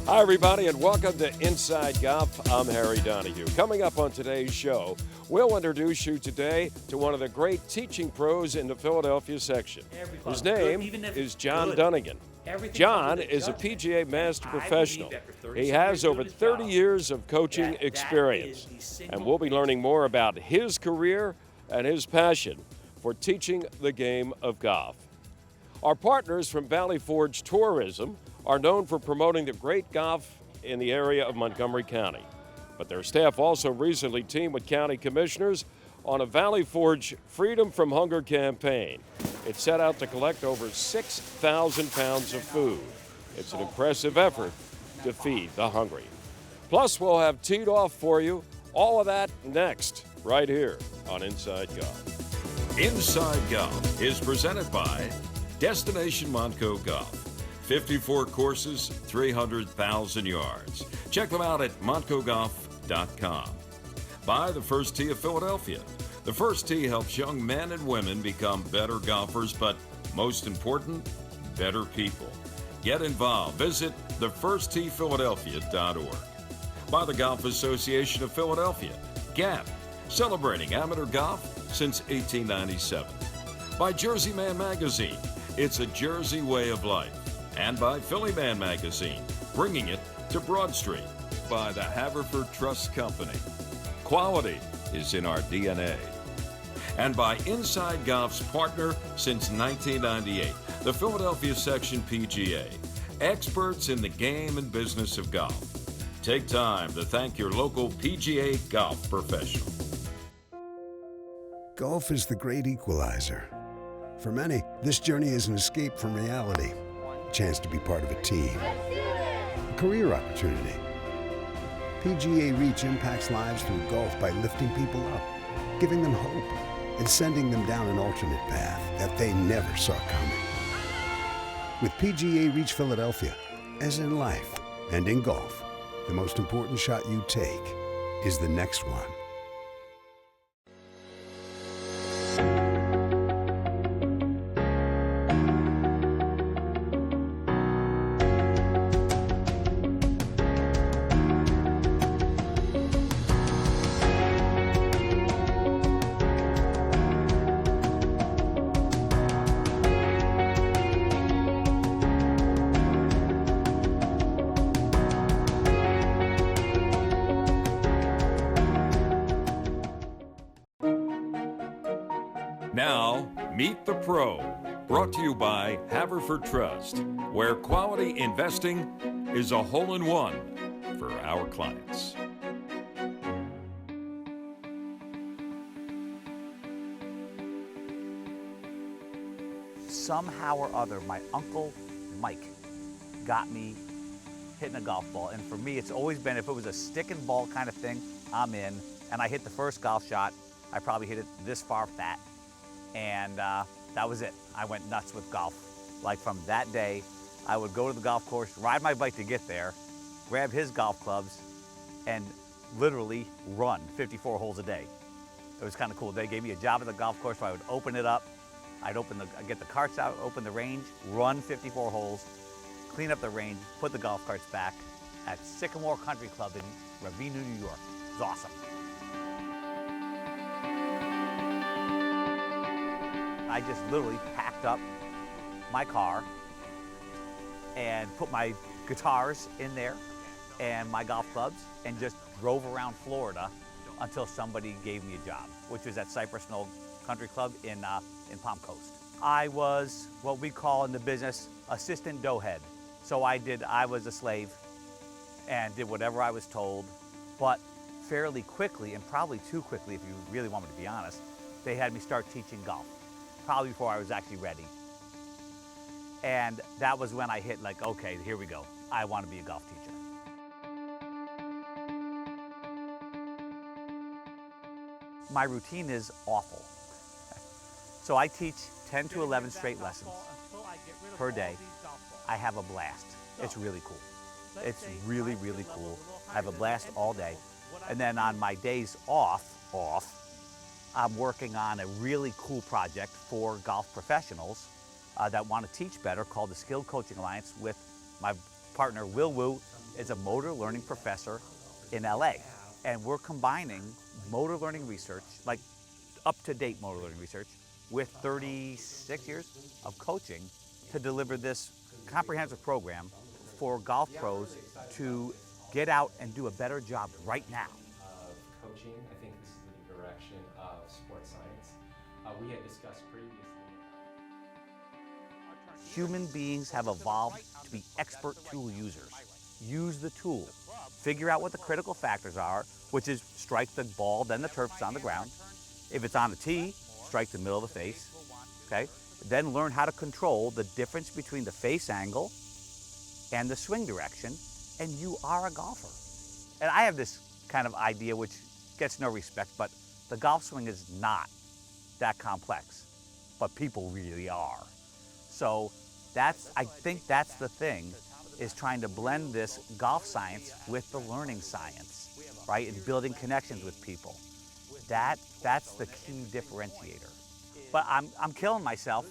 Hi, everybody, and welcome to Inside Golf. I'm Harry Donahue. Coming up on today's show, we'll introduce you today to one of the great teaching pros in the Philadelphia section. His name is John Dunnigan. John is a PGA Master Professional. He has over 30 years of coaching experience, and we'll be learning more about his career and his passion for teaching the game of golf. Our partners from Valley Forge Tourism are known for promoting the great golf in the area of Montgomery County. But their staff also recently teamed with county commissioners on a Valley Forge Freedom from Hunger campaign. It set out to collect over 6,000 pounds of food. It's an impressive effort to feed the hungry. Plus, we'll have teed off for you. All of that next, right here on Inside Golf. Inside Golf is presented by Destination Montco Golf. 54 courses, 300,000 yards. Check them out at montcogolf.com. By the First Tee of Philadelphia. The First Tee helps young men and women become better golfers, but most important, better people. Get involved. Visit thefirsttphiladelphia.org. By the Golf Association of Philadelphia, GAP, celebrating amateur golf since 1897. By Jersey Man Magazine, it's a Jersey way of life. And by Philly Man Magazine, bringing it to Broad Street. By the Haverford Trust Company. Quality is in our DNA. And by Inside Golf's partner since 1998, the Philadelphia Section PGA. Experts in the game and business of golf. Take time to thank your local PGA golf professional. Golf is the great equalizer. For many, this journey is an escape from reality. Chance to be part of a team, a career opportunity. PGA Reach impacts lives through golf by lifting people up, giving them hope, and sending them down an alternate path that they never saw coming. With PGA Reach Philadelphia, as in life and in golf, the most important shot you take is the next one. Now, Meet the Pro, brought to you by Haverford Trust, where quality investing is a hole-in-one for our clients. Somehow or other, my Uncle Mike got me hitting a golf ball. And for me, it's always been, if it was a stick and ball kind of thing, I'm in. And I hit the first golf shot. I probably hit it this far fat. And that was it. I went nuts with golf. Like from that day, I would go to the golf course, ride my bike to get there, grab his golf clubs, and literally run 54 holes a day. It was kind of cool. They gave me a job at the golf course, so I would open it up. I'd get the carts out, open the range, run 54 holes, clean up the range, put the golf carts back at Sycamore Country Club in Ravenna, New York. It was awesome. I just literally packed up my car and put my guitars in there and my golf clubs and just drove around Florida until somebody gave me a job, which was at Cypress Knoll Country Club in Palm Coast. I was what we call in the business assistant doughhead. So I was a slave and did whatever I was told, but fairly quickly, and probably too quickly if you really want me to be honest, they had me start teaching golf. Probably before I was actually ready. And that was when I hit like, okay, here we go. I want to be a golf teacher. My routine is awful. So I teach 10 to 11 straight lessons per day. I have a blast. It's really cool. It's really, really cool. I have a blast all day. And then on my days off, I'm working on a really cool project for golf professionals that want to teach better called the Skilled Coaching Alliance with my partner, Will Wu, is a motor learning professor in LA. And we're combining motor learning research, like up-to-date motor learning research, with 36 years of coaching to deliver this comprehensive program for golf pros to get out and do a better job right now. Coaching, I think this is the direction of sports science. We had discussed previously. Human beings have evolved to be expert tool users. Use the tool. Figure out what the critical factors are, which is strike the ball, then the turf's on the ground. If it's on a tee, strike the middle of the face, okay? Then learn how to control the difference between the face angle and the swing direction, and you are a golfer. And I have this kind of idea which gets no respect, but the golf swing is not that complex, but people really are. So I think that's the thing, is trying to blend this golf science with the learning science, right? And building connections with people. That's the key differentiator. But I'm killing myself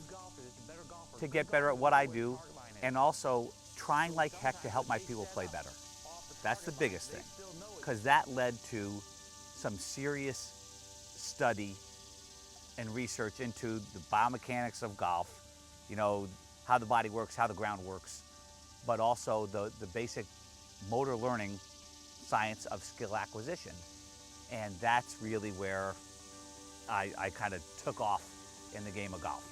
to get better at what I do, and also trying like heck to help my people play better. That's the biggest thing, because that led to some serious study and research into the biomechanics of golf, you know, how the body works, how the ground works, but also the basic motor learning science of skill acquisition. And that's really where I kind of took off in the game of golf.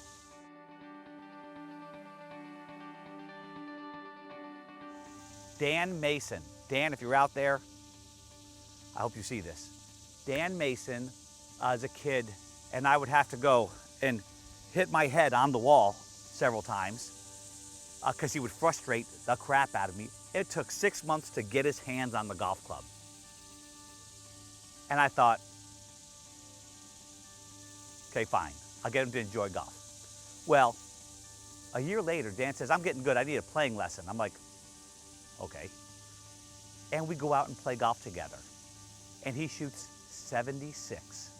Dan Mason. Dan, if you're out there, I hope you see this. Dan Mason, as a kid, and I would have to go and hit my head on the wall several times because he would frustrate the crap out of me. It took 6 months to get his hands on the golf club. And I thought, okay, fine, I'll get him to enjoy golf. Well, a year later, Dan says, I'm getting good, I need a playing lesson. I'm like, okay. And we go out and play golf together. And he shoots 76.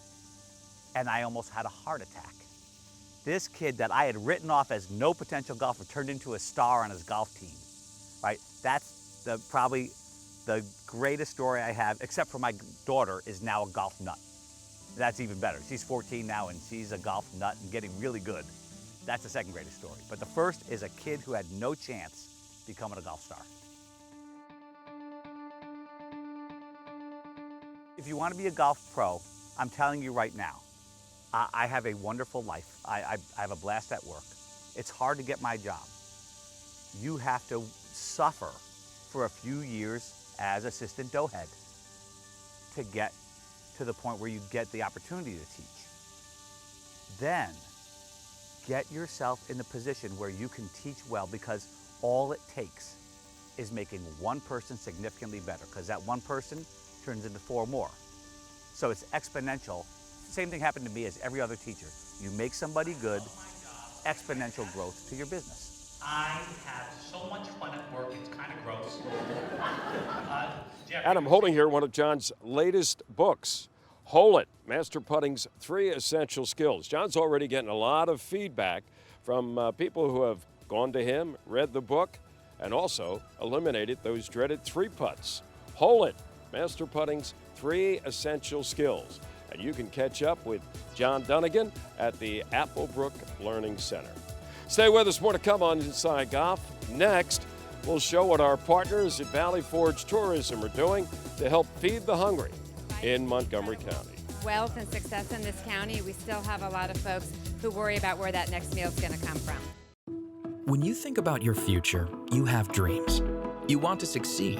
And I almost had a heart attack. This kid that I had written off as no potential golfer turned into a star on his golf team, right? That's probably the greatest story I have, except for my daughter is now a golf nut. That's even better. She's 14 now and she's a golf nut and getting really good. That's the second greatest story. But the first is a kid who had no chance becoming a golf star. If you want to be a golf pro, I'm telling you right now, I have a wonderful life. I have a blast at work. It's hard to get my job. You have to suffer for a few years as assistant dough head to get to the point where you get the opportunity to teach. Then get yourself in the position where you can teach well, because all it takes is making one person significantly better, because that one person turns into 4 more. So it's exponential. Same thing happened to me as every other teacher. You make somebody good, exponential growth to your business. I have so much fun at work, it's kind of gross. And I'm holding here one of John's latest books, Hole It, Master Putting's 3 Essential Skills. John's already getting a lot of feedback from people who have gone to him, read the book, and also eliminated those dreaded 3 putts. Hole It, Master Putting's 3 Essential Skills. And you can catch up with John Dunnigan at the Applebrook Learning Center. Stay with us, more to come on Inside Golf. Next, we'll show what our partners at Valley Forge Tourism are doing to help feed the hungry in Montgomery County. Wealth and success in this county, we still have a lot of folks who worry about where that next meal is going to come from. When you think about your future, you have dreams. You want to succeed.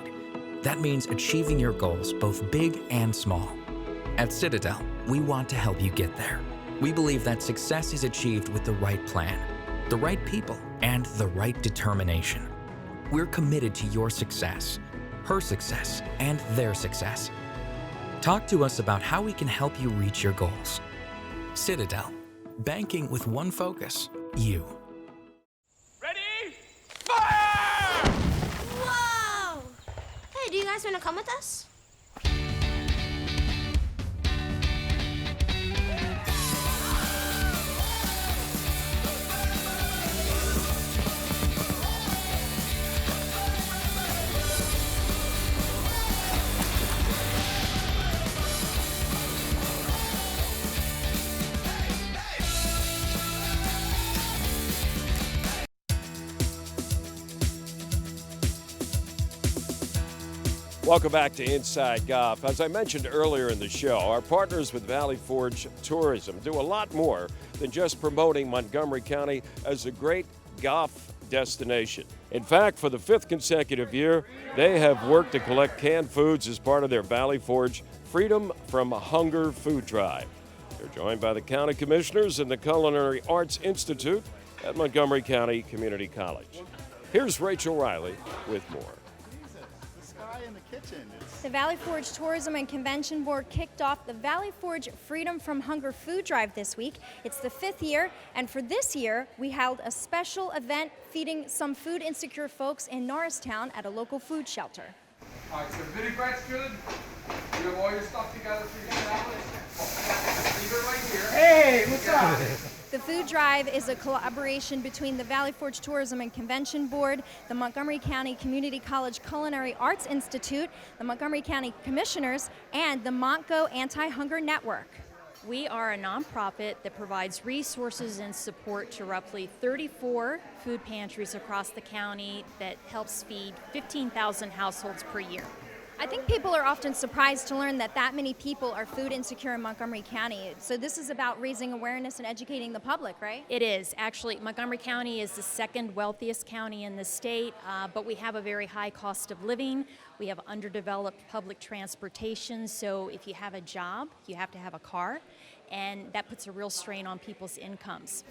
That means achieving your goals, both big and small. At Citadel, we want to help you get there. We believe that success is achieved with the right plan, the right people, and the right determination. We're committed to your success, her success, and their success. Talk to us about how we can help you reach your goals. Citadel, banking with one focus, you. Ready? Fire! Whoa! Hey, do you guys want to come with us? Welcome back to Inside Golf. As I mentioned earlier in the show, our partners with Valley Forge Tourism do a lot more than just promoting Montgomery County as a great golf destination. In fact, for the 5th consecutive year, they have worked to collect canned foods as part of their Valley Forge Freedom from Hunger food drive. They're joined by the county commissioners and the Culinary Arts Institute at Montgomery County Community College. Here's Rachel Riley with more. The Valley Forge Tourism and Convention Board kicked off the Valley Forge Freedom from Hunger food drive this week. It's the 5th year, and for this year, we held a special event feeding some food insecure folks in Norristown at a local food shelter. All right, so vinaigrette's good. You have all your stuff together for your salads. Leave it right here. Hey, what's up? The food drive is a collaboration between the Valley Forge Tourism and Convention Board, the Montgomery County Community College Culinary Arts Institute, the Montgomery County Commissioners, and the Montco Anti-Hunger Network. We are a nonprofit that provides resources and support to roughly 34 food pantries across the county that helps feed 15,000 households per year. I think people are often surprised to learn that many people are food insecure in Montgomery County. So this is about raising awareness and educating the public, right? It is. Actually, Montgomery County is the 2nd wealthiest county in the state, but we have a very high cost of living. We have underdeveloped public transportation, so if you have a job, you have to have a car, and that puts a real strain on people's incomes.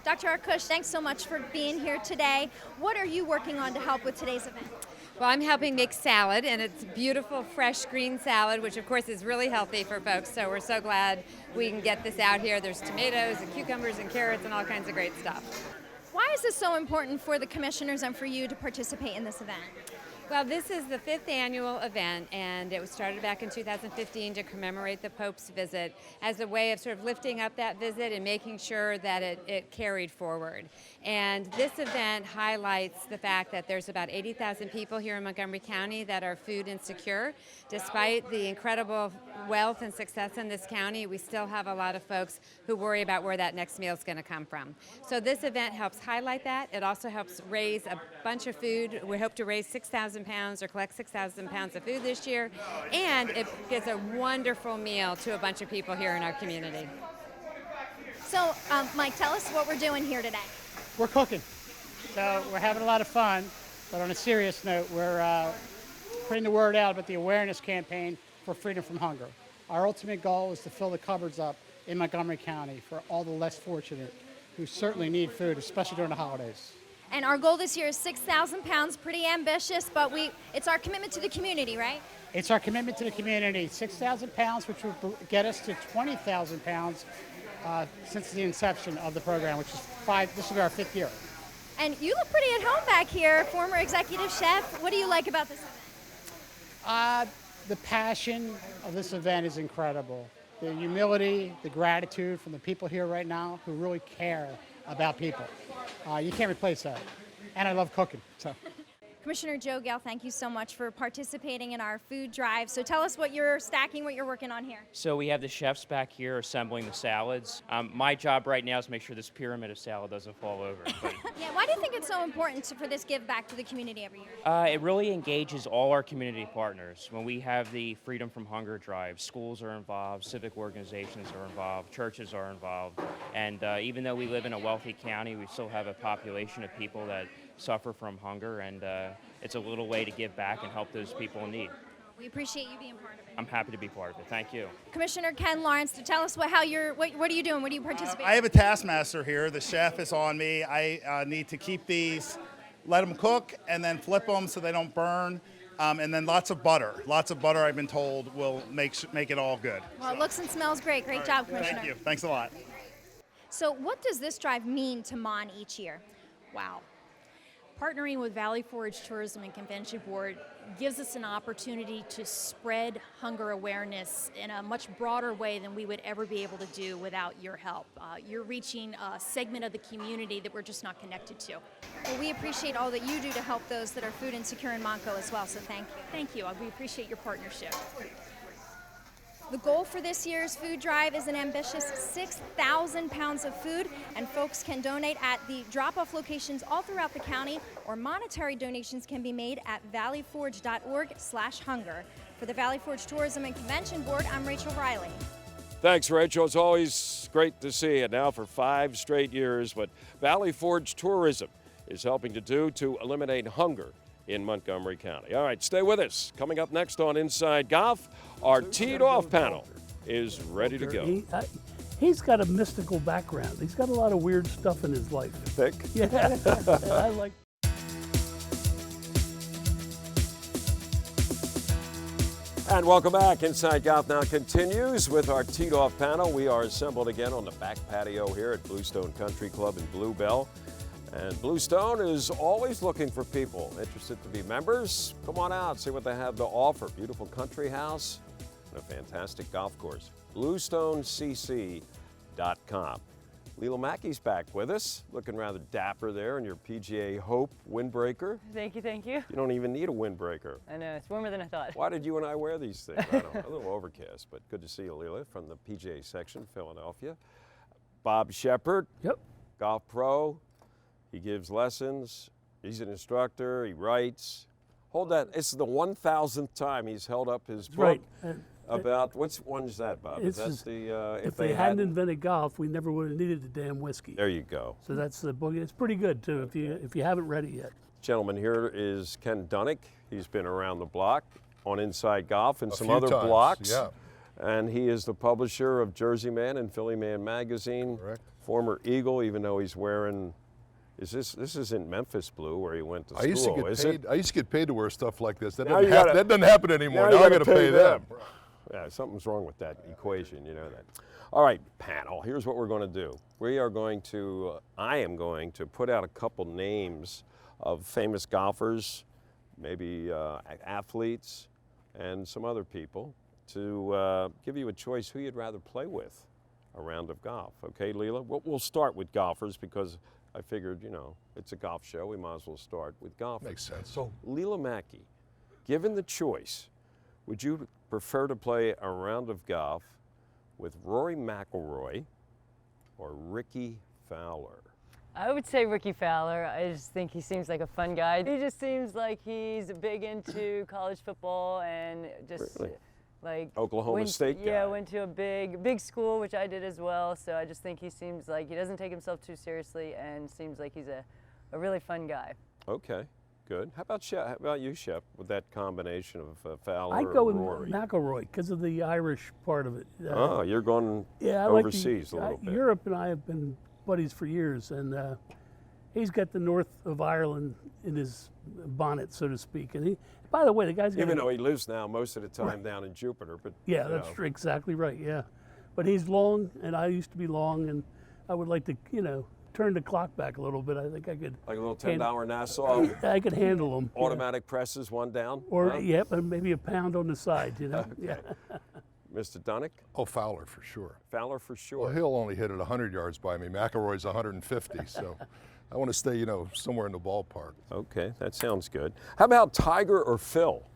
Dr. Arkush, thanks so much for being here today. What are you working on to help with today's event? Well, I'm helping make salad, and it's beautiful, fresh green salad, which of course is really healthy for folks, so we're so glad we can get this out here. There's tomatoes and cucumbers and carrots and all kinds of great stuff. Why is this so important for the commissioners and for you to participate in this event? Well, this is the 5th annual event, and it was started back in 2015 to commemorate the Pope's visit as a way of sort of lifting up that visit and making sure that it carried forward. And this event highlights the fact that there's about 80,000 people here in Montgomery County that are food insecure. Despite the incredible wealth and success in this county, we still have a lot of folks who worry about where that next meal is going to come from. So this event helps highlight that. It also helps raise a bunch of food. We hope to raise 6,000 pounds or collect 6,000 pounds of food this year, and it gives a wonderful meal to a bunch of people here in our community. So, Mike, tell us what we're doing here today. We're cooking, so we're having a lot of fun, but on a serious note, we're putting the word out about the awareness campaign for Freedom from Hunger. Our ultimate goal is to fill the cupboards up in Montgomery County for all the less fortunate who certainly need food, especially during the holidays. And our goal this year is 6,000 pounds, pretty ambitious, but it's our commitment to the community, right? It's our commitment to the community. 6,000 pounds, which will get us to 20,000 pounds since the inception of the program, which is this will be our 5th year. And you look pretty at home back here, former executive chef. What do you like about this event? The passion of this event is incredible. The humility, the gratitude from the people here right now who really care about people. You can't replace that. And I love cooking. So. Commissioner Joe Gale, thank you so much for participating in our food drive. So tell us what you're stacking, what you're working on here. So we have the chefs back here assembling the salads. My job right now is to make sure this pyramid of salad doesn't fall over. Yeah, why do you think it's so important for this give back to the community every year? It really engages all our community partners. When we have the Freedom from Hunger drive, schools are involved, civic organizations are involved, churches are involved, and even though we live in a wealthy county, we still have a population of people that suffer from hunger, and it's a little way to give back and help those people in need. We appreciate you being part of it. I'm happy to be part of it. Thank you. Commissioner Ken Lawrence, to tell us what are you doing? What do you participate in? I have a taskmaster here. The chef is on me. I need to keep these, let them cook, and then flip them so they don't burn. And then lots of butter. Lots of butter, I've been told, will make it all good. Well, it looks and smells great. Great job, Commissioner. Thank you. Thanks a lot. So what does this drive mean to Mon each year? Wow. Partnering with Valley Forge Tourism and Convention Board gives us an opportunity to spread hunger awareness in a much broader way than we would ever be able to do without your help. You're reaching a segment of the community that we're just not connected to. Well, we appreciate all that you do to help those that are food insecure in Montco as well, so thank you. Thank you. We appreciate your partnership. The goal for this year's food drive is an ambitious 6,000 pounds of food, and folks can donate at the drop-off locations all throughout the county, or monetary donations can be made at valleyforge.org/hunger. For the Valley Forge Tourism and Convention Board, I'm Rachel Riley. Thanks, Rachel. It's always great to see you now for 5 straight years. What Valley Forge Tourism is helping to do to eliminate hunger in Montgomery County. All right, stay with us. Coming up next on Inside Golf, our teed off panel is ready to go. He's got a mystical background. He's got a lot of weird stuff in his life. Thick? Yeah, I like. And welcome back. Inside Golf now continues with our teed off panel. We are assembled again on the back patio here at Bluestone Country Club in Bluebell. And Bluestone is always looking for people interested to be members. Come on out, see what they have to offer. Beautiful country house and a fantastic golf course. BluestoneCC.com. Leela Mackey's back with us, looking rather dapper there in your PGA Hope windbreaker. Thank you, thank you. You don't even need a windbreaker. I know, it's warmer than I thought. Why did you and I wear these things? I don't know, a little overcast, but good to see you, Leela, from the PGA section, Philadelphia. Bob Sheppard, golf pro. He gives lessons. He's an instructor. He writes. Hold that. It's the 1,000th time he's held up his book. Right. About which one is that, Bob? Is that the if they hadn't invented golf, we never would have needed the damn whiskey. There you go. So that's the book. It's pretty good too. If you haven't read it yet. Gentleman here is Ken Dunnock. He's been around the block on Inside Golf and some other times, blocks. yeah. And he is the publisher of Jersey Man and Philly Man magazine. Correct. Former Eagle, even though he's wearing. This isn't Memphis blue where he went to school, I used to get paid to wear stuff like this. That Now doesn't happen anymore. Now I got to pay them. Yeah, something's wrong with that equation, you know that. All right, panel, here's what we're going to do. I am going to put out a couple names of famous golfers, maybe athletes, and some other people to give you a choice who you'd rather play with a round of golf. Okay, Leela? We'll start with golfers because I figured, it's a golf show. We might as well start with golfers. Makes sense. So, Leela Mackey, given the choice, would you prefer to play a round of golf with Rory McIlroy or Ricky Fowler? I would say Ricky Fowler. I just think he seems like a fun guy. He just seems like he's big into college football and just like Oklahoma State guy. Yeah, went to a big school, which I did as well. So I just think he seems like he doesn't take himself too seriously and seems like he's a really fun guy. Okay. Good. How about you, Shep, with that combination of Fowler I'd go and with Rory? McIlroy because of the Irish part of it. You're going overseas a little bit. Europe and I have been buddies for years, and he's got the north of Ireland in his bonnet, so to speak. And by the way, the guy's even though he lives now most of the time down in Jupiter, but yeah, that's exactly right. Yeah, but he's long, and I used to be long, and I would like to, turn the clock back a little bit. I think I could. Like a little $10 Nassau. I could handle them. Automatic presses, one down. Or but maybe a pound on the side. Okay. Yeah. Mr. Dunnock? Oh, Fowler for sure. Fowler for sure. Well, he'll only hit it 100 yards by me. McIlroy's 150, so I want to stay, somewhere in the ballpark. Okay, that sounds good. How about Tiger or Phil?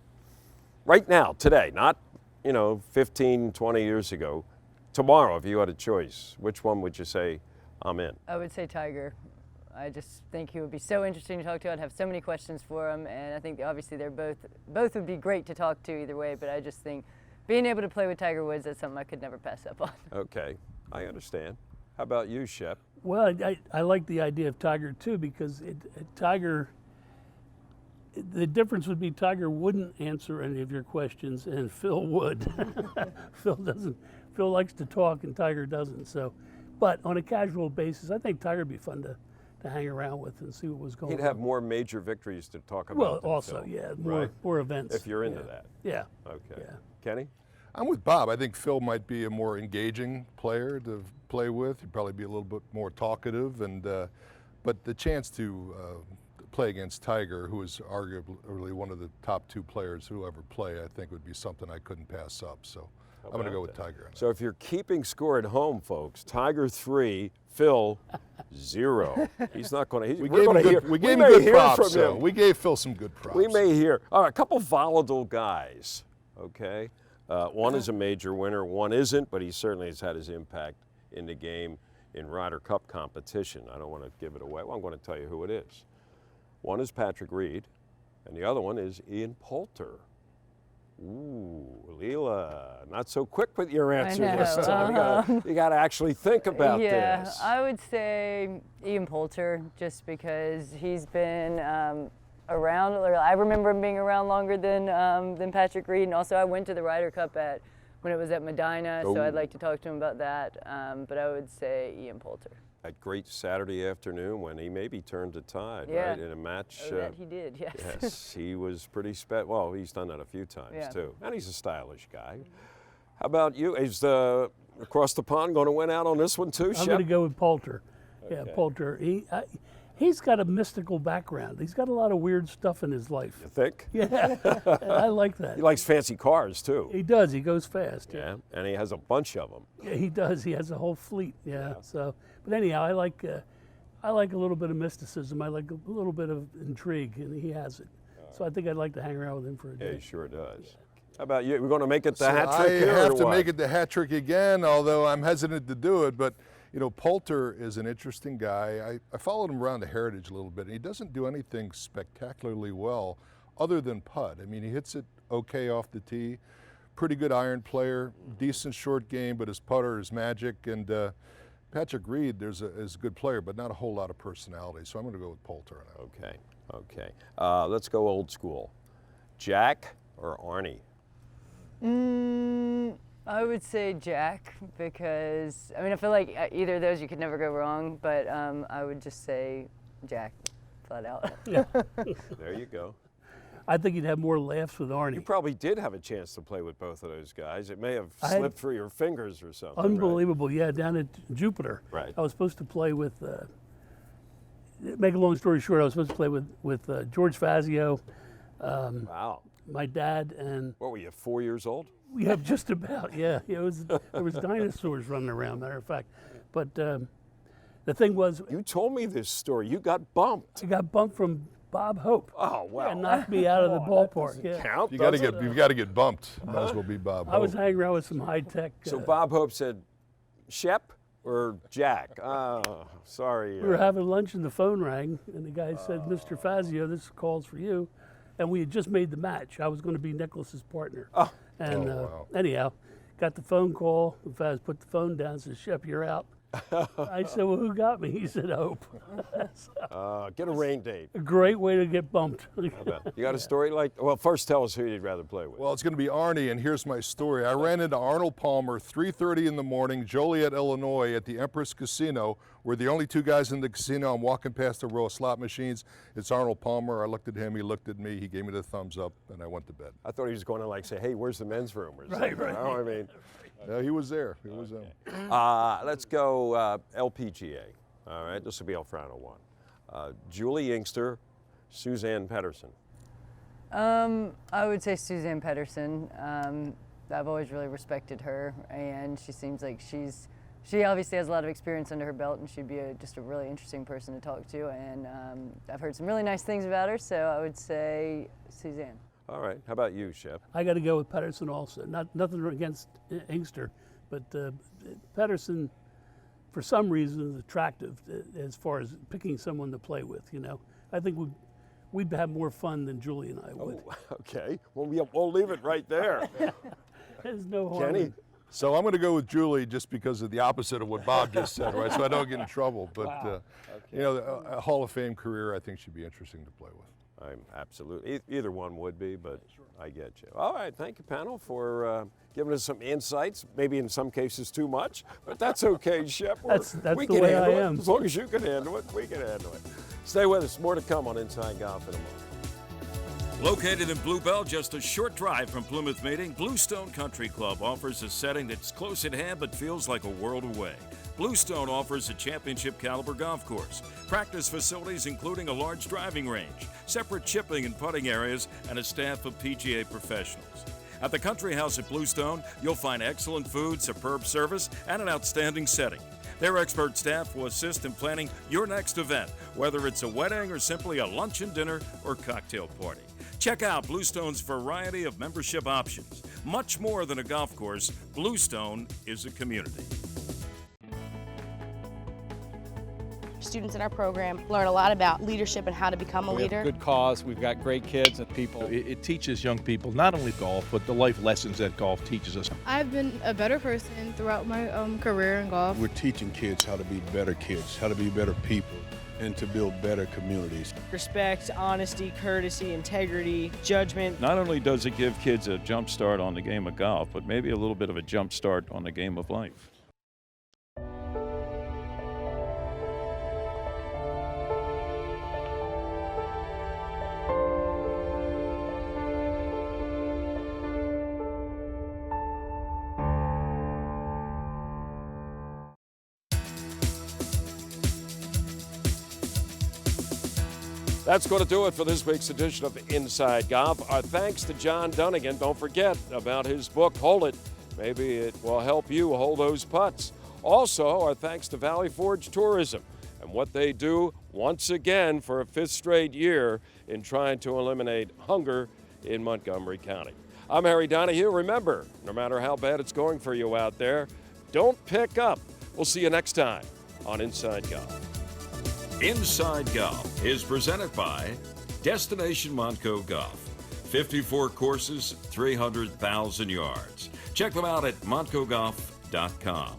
Right now, today, not, 15, 20 years ago. Tomorrow, if you had a choice, which one would you say I'm in? I would say Tiger. I just think he would be so interesting to talk to. I'd have so many questions for him, and I think obviously they're both would be great to talk to either way, but I just think being able to play with Tiger Woods, that's something I could never pass up on. Okay, I understand. How about you, Shep? Well, I like the idea of Tiger too, because Tiger, the difference would be Tiger wouldn't answer any of your questions and Phil would. Phil likes to talk and Tiger doesn't. So, but on a casual basis, I think Tiger would be fun to hang around with and see what was going on. He'd have more major victories to talk about. Well, than also, Phil, yeah, right? more events. If you're into that. Yeah. Okay. Yeah. Kenny? I'm with Bob. I think Phil might be a more engaging player to play with. He'd probably be a little bit more talkative, but the chance to play against Tiger, who is arguably one of the top 2 players who ever play, I think would be something I couldn't pass up. So I'm going to go with Tiger. So if you're keeping score at home, folks, Tiger 3, Phil 0. He's not going to. We gave him good props. We gave Phil some good props. We may hear. All right, a couple volatile guys. Okay. One is a major winner, one isn't, but he certainly has had his impact in the game in Ryder Cup competition. I don't want to give it away. Well, I'm going to tell you who it is. One is Patrick Reed, and the other one is Ian Poulter. Ooh, Leela, not so quick with your answer this time. You got to actually think about this. Yeah, I would say Ian Poulter, just because he's been around. I remember him being around longer than Patrick Reed, and also I went to the Ryder Cup when it was at Medina, so I'd like to talk to him about that. But I would say Ian Poulter. That great Saturday afternoon when he maybe turned the tide, Yeah. right, in a match. That he did, yes. Yes, he was pretty well, he's done that a few times, Yeah. too. And he's a stylish guy. How about you? Is across the pond going to win out on this one, too, I'm Shep? going to go with Poulter. Okay. Yeah, Poulter. He's got a mystical background. He's got a lot of weird stuff in his life. You think? Yeah, I like that. He likes fancy cars, too. He does. He goes fast. Yeah, and he has a bunch of them. Yeah, he does. He has a whole fleet. Yeah. So, but anyhow, I like a little bit of mysticism. I like a little bit of intrigue, and he has it. So I think I'd like to hang around with him for a day. Yeah, he sure does. How about you? We're going to make it the So hat I trick here, have or to what? make it the hat trick again, although I'm hesitant to do it. But you know, Poulter is an interesting guy. I followed him around the Heritage a little bit, and he doesn't do anything spectacularly well other than putt. I mean, he hits it okay off the tee. Pretty good iron player, decent short game, but his putter is magic. And Patrick Reed is a good player, but not a whole lot of personality. So I'm going to go with Poulter on that. Okay. Let's go old school. Jack or Arnie? I would say Jack, because I feel like either of those you could never go wrong, but I would just say Jack, flat out. Yeah. There you go. I think you'd have more laughs with Arnie. You probably did have a chance to play with both of those guys. It may have slipped through your fingers or something. Unbelievable, yeah, down at Jupiter. Right. I was supposed to play with, make a long story short, I was supposed to play with George Fazio, wow. my dad, and... What were you, 4 years old? Yeah, just about, yeah. There was dinosaurs running around, matter of fact. But the thing was... You told me this story. You got bumped. I got bumped from Bob Hope. Oh, wow. Yeah, knocked me out of the ballpark. Yeah. Count, You've got to get bumped. Might as well be Bob Hope. I was hanging around with some high-tech... So Bob Hope said, Shep or Jack? Oh, sorry. We were having lunch and the phone rang, and the guy said, Mr. Fazio, this call's for you. And we had just made the match. I was going to be Nicklaus's partner. Oh. And wow. anyhow, got the phone call. Faz put the phone down and said, Shep, you're out. I said, well, who got me? He said, Hope. Get a rain date. A great way to get bumped. You got a story like, well, first tell us who you'd rather play with. Well, it's going to be Arnie, and here's my story. I ran into Arnold Palmer 3:30 in the morning, Joliet, Illinois, at the Empress Casino. We're the only two guys in the casino. I'm walking past a row of slot machines. It's Arnold Palmer. I looked at him. He looked at me. He gave me the thumbs up, and I went to bed. I thought he was going to like say, hey, where's the men's room? Or Right. You know what I mean? Yeah, he was there. He was there. Let's go LPGA. All right, this will be our final one. Julie Inkster, Suzanne Pedersen. I would say Suzanne Pedersen. I've always really respected her, and she seems like she obviously has a lot of experience under her belt, and she'd be just a really interesting person to talk to. And I've heard some really nice things about her, so I would say Suzanne. All right. How about you, Shep? I got to go with Pedersen also. Nothing against Inkster, but Pedersen, for some reason, is attractive as far as picking someone to play with. You know, I think we'd have more fun than Julie and I would. Oh, okay. Well, we'll leave it right there. There's no harm. Kenny? So I'm going to go with Julie just because of the opposite of what Bob just said, right? So I don't get in trouble. But, Wow. you know, a Hall of Fame career I think should be interesting to play with. I'm absolutely, either one would be, but I get you. All right, thank you, panel, for giving us some insights, maybe in some cases too much, but that's okay, Shep. That's we the can way handle I it. am. As long as you can handle it, we can handle it. Stay with us, more to come on Inside Golf in a moment. Located in Bluebell, just a short drive from Plymouth Meeting, Bluestone Country Club offers a setting that's close at hand but feels like a world away. Bluestone offers a championship caliber golf course, practice facilities including a large driving range, separate chipping and putting areas, and a staff of PGA professionals. At the Country House at Bluestone, you'll find excellent food, superb service, and an outstanding setting. Their expert staff will assist in planning your next event, whether it's a wedding or simply a luncheon, dinner, or cocktail party. Check out Bluestone's variety of membership options. Much more than a golf course, Bluestone is a community. Students in our program learn a lot about leadership and how to become a leader. We have a good cause, we've got great kids and people. It teaches young people not only golf, but the life lessons that golf teaches us. I've been a better person throughout my career in golf. We're teaching kids how to be better kids, how to be better people, and to build better communities. Respect, honesty, courtesy, integrity, judgment. Not only does it give kids a jump start on the game of golf, but maybe a little bit of a jump start on the game of life. That's going to do it for this week's edition of Inside Golf. Our thanks to John Dunnigan. Don't forget about his book, Hold It. Maybe it will help you hold those putts. Also, our thanks to Valley Forge Tourism and what they do once again for a 5th straight year in trying to eliminate hunger in Montgomery County. I'm Harry Donahue. Remember, no matter how bad it's going for you out there, don't pick up. We'll see you next time on Inside Golf. Inside Golf is presented by Destination Montco Golf. 54 courses, 300,000 yards. Check them out at montcogolf.com.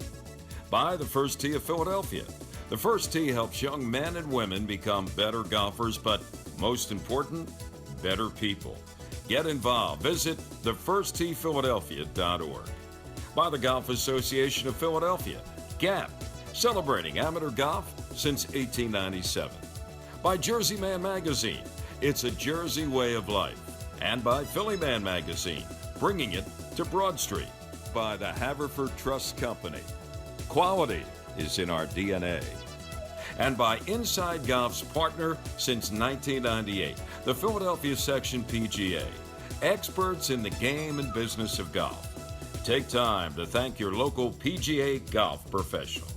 By the First Tee of Philadelphia. The First Tee helps young men and women become better golfers, but most important, better people. Get involved. Visit thefirstteephiladelphia.org. By the Golf Association of Philadelphia. GAP, celebrating amateur golf since 1897. By Jersey Man Magazine, it's a Jersey way of life. And by Philly Man Magazine, bringing it to Broad Street. By the Haverford Trust Company. Quality is in our DNA. And by Inside Golf's partner since 1998, the Philadelphia Section PGA. Experts in the game and business of golf. Take time to thank your local PGA golf professional.